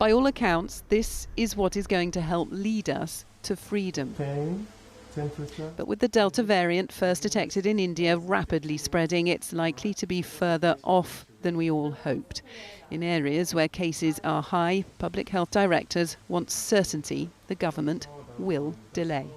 By all accounts, this is what is going to help lead us to freedom. But with the Delta variant first detected in India rapidly spreading, it's likely to be further off than we all hoped. In areas where cases are high, public health directors want certainty the government will delay.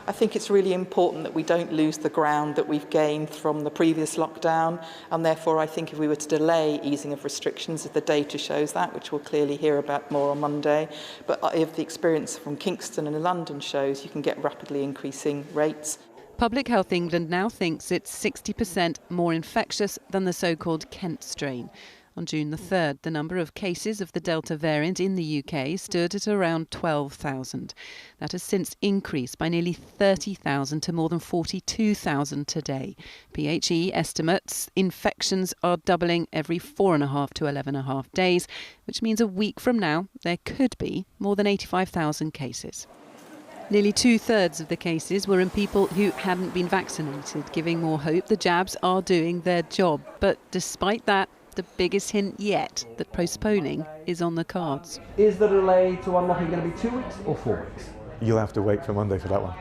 I think it's really important that we don't lose the ground that we've gained from the previous lockdown, and therefore I think if we were to delay easing of restrictions, if the data shows that, which we'll clearly hear about more on Monday, but if the experience from Kingston and London shows you can get rapidly increasing rates. Public Health England now thinks it's 60% more infectious than the so-called Kent strain. On June the 3rd, the number of cases of the Delta variant in the UK stood at around 12,000. That has since increased by nearly 30,000 to more than 42,000 today. PHE estimates infections are doubling every 4.5 to 11.5 days, which means a week from now there could be more than 85,000 cases. Nearly 2/3 of the cases were in people who hadn't been vaccinated, giving more hope the jabs are doing their job. But despite that, the biggest hint yet that postponing is on the cards. Is the delay to unlocking going to be 2 weeks or 4 weeks? You'll have to wait for Monday for that one.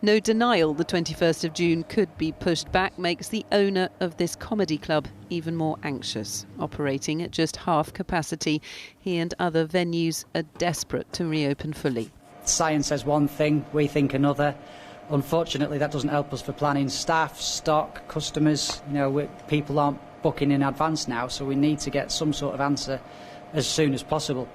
No denial the 21st of June could be pushed back makes the owner of this comedy club even more anxious. Operating at just half capacity, he and other venues are desperate to reopen fully. Science says one thing, we think another. Unfortunately, that doesn't help us for planning staff, stock, customers. People aren't booking in advance now, so we need to get some sort of answer as soon as possible.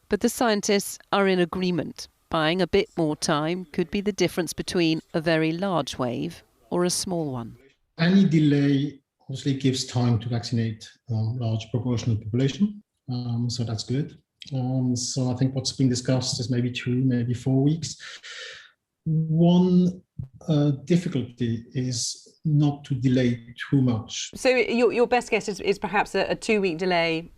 But the scientists are in agreement. Buying a bit more time could be the difference between a very large wave or a small one. Any delay obviously gives time to vaccinate a large proportion of the population, so that's good. So I think what's been discussed is maybe 2, maybe 4 weeks. One difficulty is not to delay too much. So your best guess is perhaps a 2-week delay?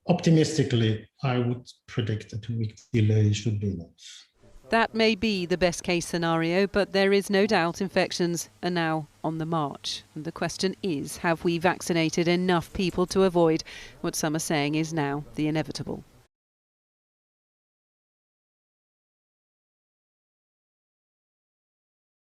Optimistically, I would predict a 2-week delay should be enough. That may be the best case scenario, but there is no doubt infections are now on the march. And the question is, have we vaccinated enough people to avoid what some are saying is now the inevitable?